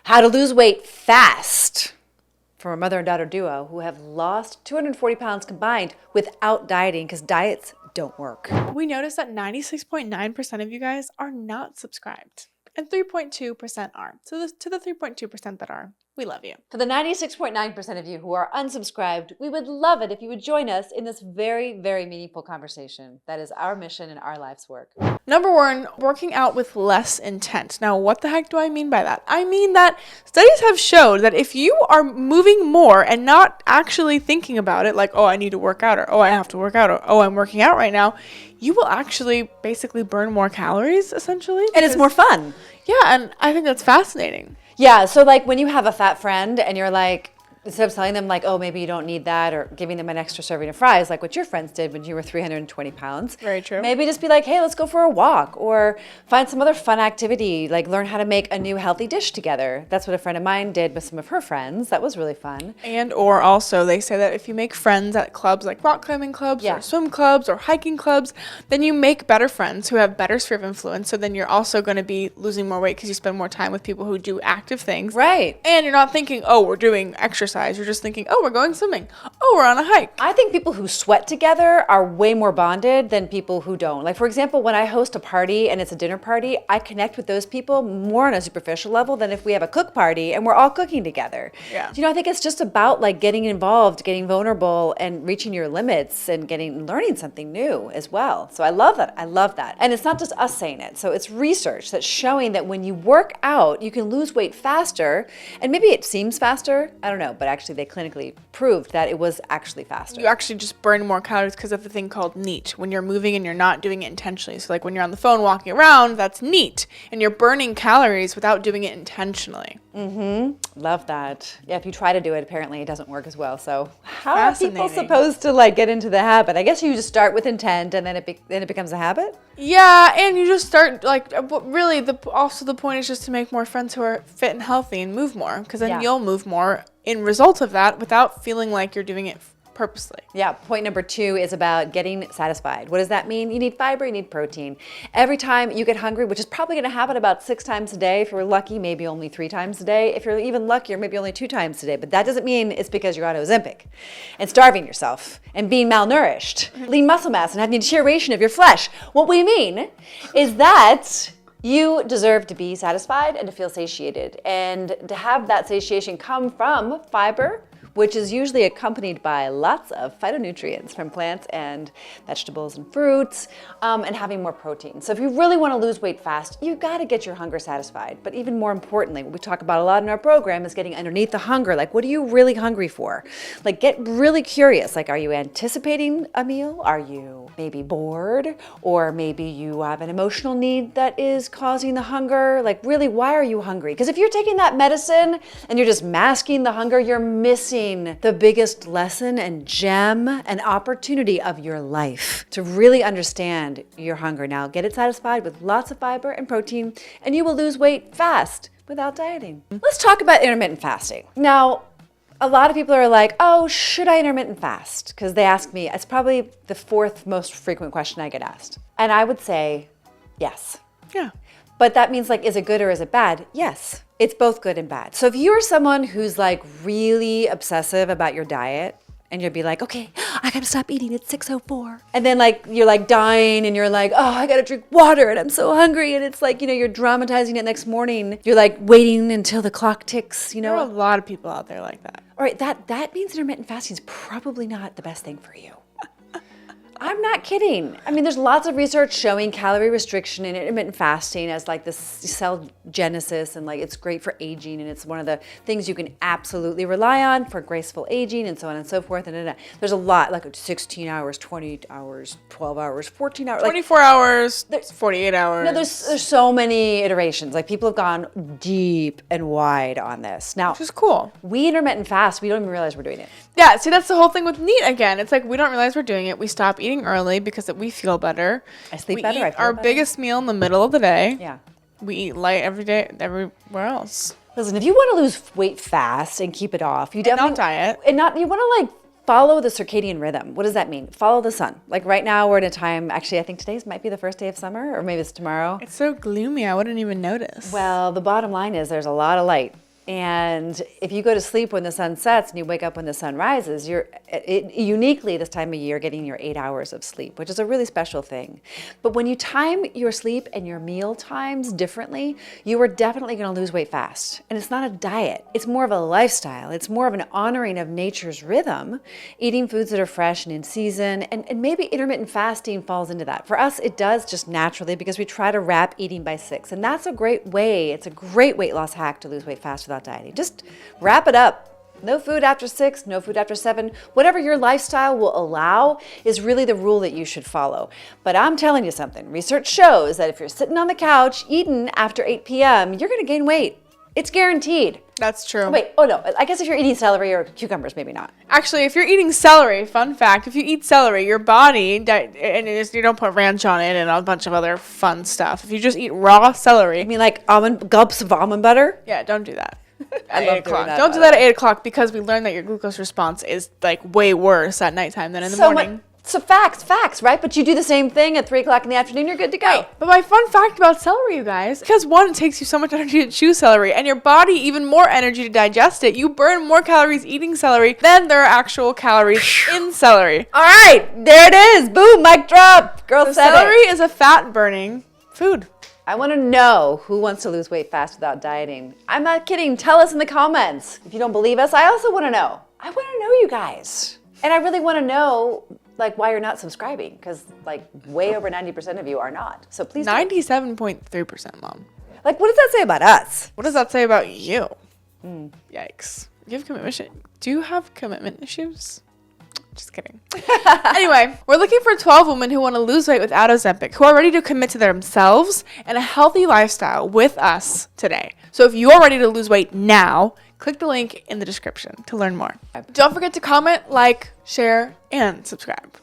How to lose weight fast from a mother and daughter duo who have lost 240 pounds combined without dieting, because diets don't work. We noticed that 96.9% of you guys are not subscribed and 3.2% are. So to the 3.2% that are, we love you. For the 96.9% of you who are unsubscribed, we would love it if you would join us in this very, very meaningful conversation. That is our mission and our life's work. Number one, working out with less intent. Now, what the heck do I mean by that? I mean that studies have showed that if you are moving more and not actually thinking about it, like, oh, I need to work out, or oh, I have to work out, or oh, I'm working out right now, you will actually basically burn more calories, essentially. And it's more fun. Yeah, and I think that's fascinating. Yeah, so like when you have a fat friend and you're like, instead of telling them like, oh, maybe you don't need that, or giving them an extra serving of fries, like what your friends did when you were 320 pounds. Very true. Maybe just be like, hey, let's go for a walk, or find some other fun activity, like learn how to make a new healthy dish together. That's what a friend of mine did with some of her friends. That was really fun. And or also they say that if you make friends at clubs like rock climbing clubs or swim clubs or hiking clubs, then you make better friends who have better sphere of influence. So then you're also going to be losing more weight because you spend more time with people who do active things. Right. And you're not thinking, oh, we're doing exercise. You're just thinking, oh, we're going swimming. Oh, we're on a hike. I think people who sweat together are way more bonded than people who don't. Like, for example, when I host a party and it's a dinner party, I connect with those people more on a superficial level than if we have a cook party and we're all cooking together. Yeah. You know, I think it's just about like getting involved, getting vulnerable, and reaching your limits and learning something new as well. So I love that. I love that. And it's not just us saying it. So it's research that's showing that when you work out, you can lose weight faster. And maybe it seems faster. I don't know. But actually, they clinically proved that it was actually faster. You actually just burn more calories because of the thing called NEAT, when you're moving and you're not doing it intentionally. So like when you're on the phone walking around, that's NEAT, and you're burning calories without doing it intentionally. Love that. Yeah, if you try to do it, apparently it doesn't work as well. So how are people supposed to like get into the habit? I guess you just start with intent and then it becomes a habit? Yeah, and you just start like, really also the point is just to make more friends who are fit and healthy and move more, because then you'll move more in result of that without feeling like you're doing it purposely. Yeah, point number 2 is about getting satisfied. What does that mean? You need fiber, you need protein. Every time you get hungry, which is probably going to happen about 6 times a day. If you're lucky, maybe only 3 times a day. If you're even luckier, maybe only 2 times a day. But that doesn't mean it's because you're on OZEMPIC and starving yourself and being malnourished, lean muscle mass, and having deterioration of your flesh. What we mean is that you deserve to be satisfied and to feel satiated, and to have that satiation come from fiber, which is usually accompanied by lots of phytonutrients from plants and vegetables and fruits, and having more protein. So if you really want to lose weight fast, you got to get your hunger satisfied. But even more importantly, what we talk about a lot in our program is getting underneath the hunger. Like, what are you really hungry for? Like, get really curious. Like, are you anticipating a meal? Are you maybe bored? Or maybe you have an emotional need that is causing the hunger? Like, really, why are you hungry? Because if you're taking that medicine and you're just masking the hunger, you're missing the biggest lesson and gem and opportunity of your life to really understand your hunger. Now, get it satisfied with lots of fiber and protein, and you will lose weight fast without dieting. Let's talk about intermittent fasting. Now, a lot of people are like, oh, should I intermittent fast? Because they ask me, it's probably the 4th most frequent question I get asked. And I would say, yes. Yeah. But that means like, is it good or is it bad? Yes, it's both good and bad. So if you're someone who's like really obsessive about your diet, and you'll be like, okay, I gotta stop eating, it's 6:04. And then like, you're like dying and you're like, oh, I gotta drink water and I'm so hungry. And it's like, you know, you're dramatizing it next morning. You're like waiting until the clock ticks, you know. There are a lot of people out there like that. All right, that means intermittent fasting is probably not the best thing for you. I'm not kidding. I mean, there's lots of research showing calorie restriction and intermittent fasting as like this cell genesis, and like it's great for aging, and it's one of the things you can absolutely rely on for graceful aging and so on and so forth. And there's a lot, like 16 hours, 20 hours, 12 hours, 14 hours. 24 hours, 48 hours. No, there's so many iterations. Like people have gone deep and wide on this. Now, which is cool. We intermittent fast, we don't even realize we're doing it. Yeah, see, that's the whole thing with NEAT again. It's like we don't realize we're doing it. We stop eating early because we feel better. I sleep better. We eat our biggest meal in the middle of the day. Yeah. We eat light every day, everywhere else. Listen, if you want to lose weight fast and keep it off, you definitely not diet. And not you want to like follow the circadian rhythm. What does that mean? Follow the sun. Like right now we're in a time, actually I think today's might be the first day of summer, or maybe it's tomorrow. It's so gloomy, I wouldn't even notice. Well, the bottom line is there's a lot of light And if you go to sleep when the sun sets and you wake up when the sun rises, you're uniquely this time of year getting your 8 hours of sleep, which is a really special thing. But when you time your sleep and your meal times differently, you are definitely going to lose weight fast. And it's not a diet. It's more of a lifestyle. It's more of an honoring of nature's rhythm, eating foods that are fresh and in season. And maybe intermittent fasting falls into that. For us, it does just naturally because we try to wrap eating by 6. And that's a great way. It's a great weight loss hack to lose weight fast without dieting. Just wrap it up. No food after 6, no food after 7. Whatever your lifestyle will allow is really the rule that you should follow. But I'm telling you something. Research shows that if you're sitting on the couch eating after 8 p.m., you're going to gain weight. It's guaranteed. That's true. Wait, oh no, I guess if you're eating celery or cucumbers, maybe not. Actually, if you're eating celery, fun fact, if you eat celery, your body, and you don't put ranch on it and a bunch of other fun stuff. If you just eat raw celery. I mean, like gulps of almond butter? Yeah, don't do that. I love doing that. Don't do that at 8 o'clock because we learned that your glucose response is like way worse at nighttime than in the morning. So facts, right? But you do the same thing at 3 o'clock in the afternoon, you're good to go. Right. But my fun fact about celery, you guys, because one, it takes you so much energy to chew celery, and your body even more energy to digest it. You burn more calories eating celery than there are actual calories in celery. All right, there it is. Boom, mic drop. Girl said celery it. is a fat-burning food. I want to know who wants to lose weight fast without dieting. I'm not kidding. Tell us in the comments. If you don't believe us, I also want to know. I want to know you guys. And I really want to know like why you're not subscribing, because like way over 90% of you are not. So please 97.3%, Mom. Like, what does that say about us? What does that say about you? Yikes. Do you have commitment issues? Just kidding. Anyway, we're looking for 12 women who want to lose weight without Ozempic, who are ready to commit to themselves and a healthy lifestyle with us today. So if you are ready to lose weight now, click the link in the description to learn more. Don't forget to comment, like, share, and subscribe.